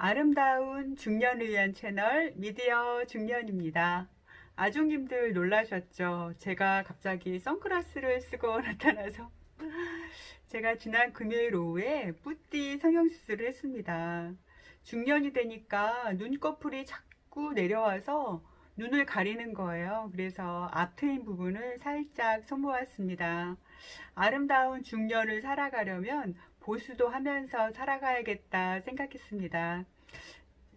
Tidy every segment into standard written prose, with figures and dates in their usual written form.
아름다운 중년을 위한 채널 미디어 중년입니다. 아중님들 놀라셨죠? 제가 갑자기 선글라스를 쓰고 나타나서 제가 지난 금요일 오후에 뿌띠 성형수술을 했습니다. 중년이 되니까 눈꺼풀이 자꾸 내려와서 눈을 가리는 거예요. 그래서 앞 트인 부분을 살짝 손모았습니다. 아름다운 중년을 살아가려면 보수도 하면서 살아가야겠다 생각했습니다.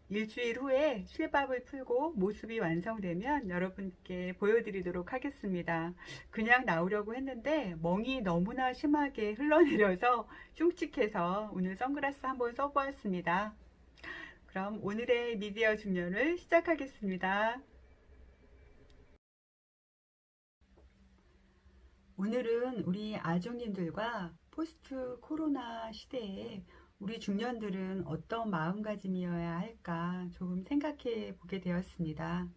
일주일 후에 실밥을 풀고 모습이 완성되면 여러분께 보여드리도록 하겠습니다. 그냥 나오려고 했는데 멍이 너무나 심하게 흘러내려서 흉측해서 오늘 선글라스 한번 써보았습니다. 그럼 오늘의 미디어 중년을 시작하겠습니다. 오늘은 우리 아중님들과 포스트 코로나 시대에 우리 중년들은 어떤 마음가짐이어야 할까 조금 생각해 보게 되었습니다.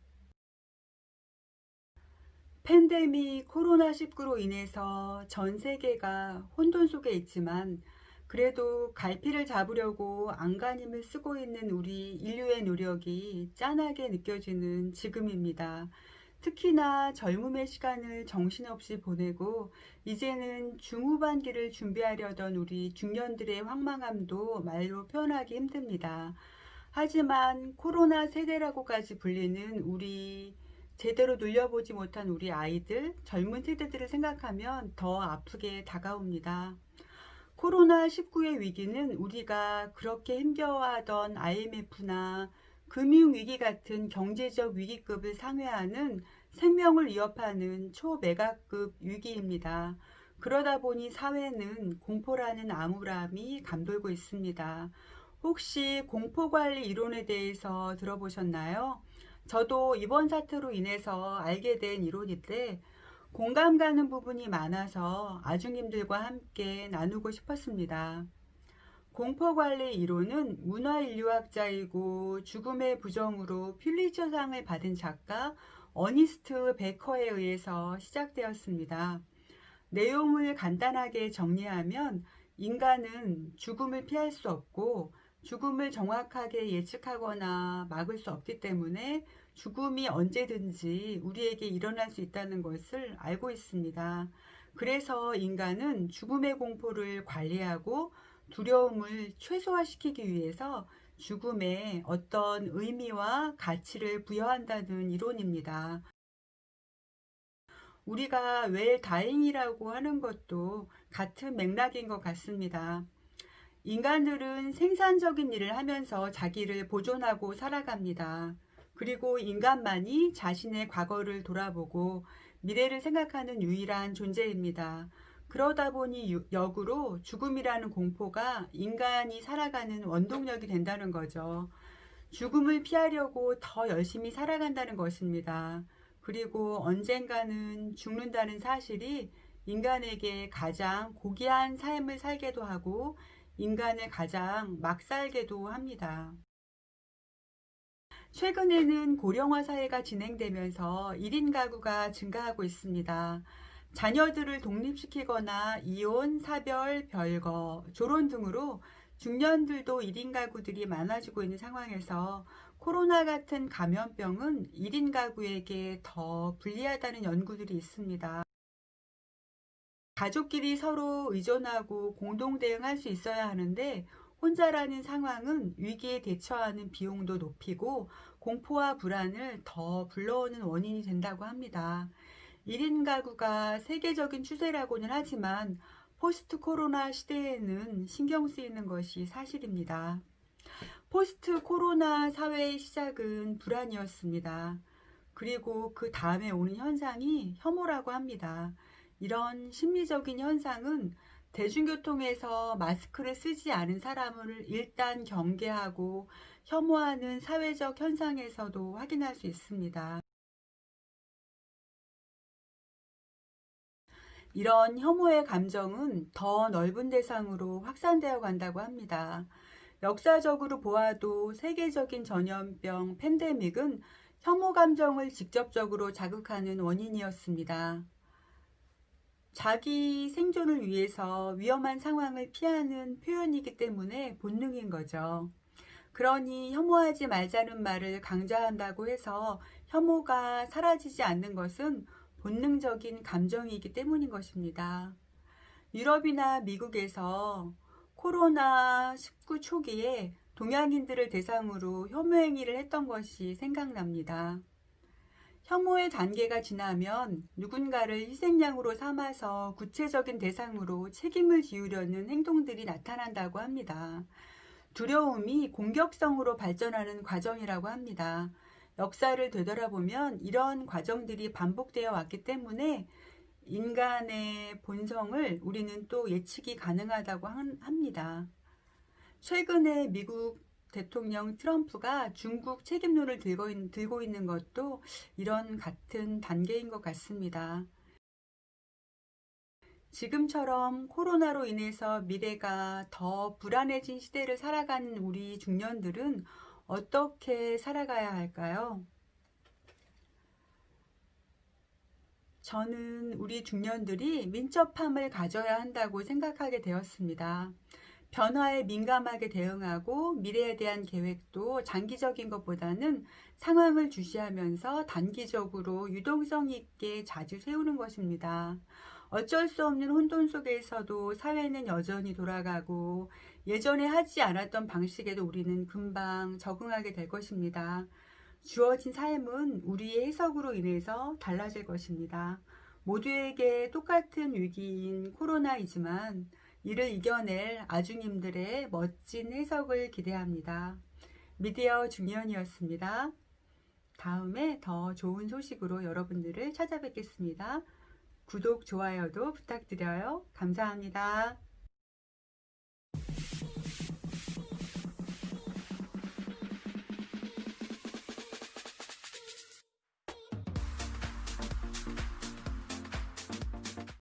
팬데믹 코로나19로 인해서 전 세계가 혼돈 속에 있지만 그래도 갈피를 잡으려고 안간힘을 쓰고 있는 우리 인류의 노력이 짠하게 느껴지는 지금입니다. 특히나 젊음의 시간을 정신없이 보내고 이제는 중후반기를 준비하려던 우리 중년들의 황망함도 말로 표현하기 힘듭니다. 하지만 코로나 세대라고까지 불리는 우리 제대로 눌려보지 못한 우리 아이들, 젊은 세대들을 생각하면 더 아프게 다가옵니다. 코로나19의 위기는 우리가 그렇게 힘겨워하던 IMF나 금융위기 같은 경제적 위기급을 상회하는 생명을 위협하는 초메가급 위기입니다. 그러다 보니 사회는 공포라는 암울함이 감돌고 있습니다. 혹시 공포관리 이론에 대해서 들어보셨나요? 저도 이번 사태로 인해서 알게 된 이론인데 공감 가는 부분이 많아서 아중님들과 함께 나누고 싶었습니다. 공포관리 이론은 문화인류학자이고 죽음의 부정으로 퓰리처상을 받은 작가 어니스트 베커에 의해서 시작되었습니다. 내용을 간단하게 정리하면 인간은 죽음을 피할 수 없고 죽음을 정확하게 예측하거나 막을 수 없기 때문에 죽음이 언제든지 우리에게 일어날 수 있다는 것을 알고 있습니다. 그래서 인간은 죽음의 공포를 관리하고 두려움을 최소화시키기 위해서 죽음에 어떤 의미와 가치를 부여한다는 이론입니다. 우리가 왜 다행이라고 하는 것도 같은 맥락인 것 같습니다. 인간들은 생산적인 일을 하면서 자기를 보존하고 살아갑니다. 그리고 인간만이 자신의 과거를 돌아보고 미래를 생각하는 유일한 존재입니다. 그러다 보니 역으로 죽음이라는 공포가 인간이 살아가는 원동력이 된다는 거죠. 죽음을 피하려고 더 열심히 살아간다는 것입니다. 그리고 언젠가는 죽는다는 사실이 인간에게 가장 고귀한 삶을 살게도 하고 인간을 가장 막 살게도 합니다. 최근에는 고령화 사회가 진행되면서 1인 가구가 증가하고 있습니다. 자녀들을 독립시키거나 이혼, 사별, 별거, 졸혼 등으로 중년들도 1인 가구들이 많아지고 있는 상황에서 코로나 같은 감염병은 1인 가구에게 더 불리하다는 연구들이 있습니다. 가족끼리 서로 의존하고 공동 대응할 수 있어야 하는데 혼자라는 상황은 위기에 대처하는 비용도 높이고 공포와 불안을 더 불러오는 원인이 된다고 합니다. 1인 가구가 세계적인 추세라고는 하지만 포스트 코로나 시대에는 신경 쓰이는 것이 사실입니다. 포스트 코로나 사회의 시작은 불안이었습니다. 그리고 그 다음에 오는 현상이 혐오라고 합니다. 이런 심리적인 현상은 대중교통에서 마스크를 쓰지 않은 사람을 일단 경계하고 혐오하는 사회적 현상에서도 확인할 수 있습니다. 이런 혐오의 감정은 더 넓은 대상으로 확산되어 간다고 합니다. 역사적으로 보아도 세계적인 전염병 팬데믹은 혐오 감정을 직접적으로 자극하는 원인이었습니다. 자기 생존을 위해서 위험한 상황을 피하는 표현이기 때문에 본능인 거죠. 그러니 혐오하지 말자는 말을 강조한다고 해서 혐오가 사라지지 않는 것은 본능적인 감정이기 때문인 것입니다. 유럽이나 미국에서 코로나19 초기에 동양인들을 대상으로 혐오 행위를 했던 것이 생각납니다. 혐오의 단계가 지나면 누군가를 희생양으로 삼아서 구체적인 대상으로 책임을 지우려는 행동들이 나타난다고 합니다. 두려움이 공격성으로 발전하는 과정이라고 합니다. 역사를 되돌아보면 이런 과정들이 반복되어 왔기 때문에 인간의 본성을 우리는 또 예측이 가능하다고 합니다. 최근에 미국 대통령 트럼프가 중국 책임론을 들고 있는 것도 이런 같은 단계인 것 같습니다. 지금처럼 코로나로 인해서 미래가 더 불안해진 시대를 살아가는 우리 중년들은 어떻게 살아가야 할까요? 저는 우리 중년들이 민첩함을 가져야 한다고 생각하게 되었습니다. 변화에 민감하게 대응하고 미래에 대한 계획도 장기적인 것보다는 상황을 주시하면서 단기적으로 유동성 있게 자주 세우는 것입니다. 어쩔 수 없는 혼돈 속에서도 사회는 여전히 돌아가고 예전에 하지 않았던 방식에도 우리는 금방 적응하게 될 것입니다. 주어진 삶은 우리의 해석으로 인해서 달라질 것입니다. 모두에게 똑같은 위기인 코로나이지만 이를 이겨낼 아주님들의 멋진 해석을 기대합니다. 미디어 중년이었습니다. 다음에 더 좋은 소식으로 여러분들을 찾아뵙겠습니다. 구독, 좋아요도 부탁드려요. 감사합니다.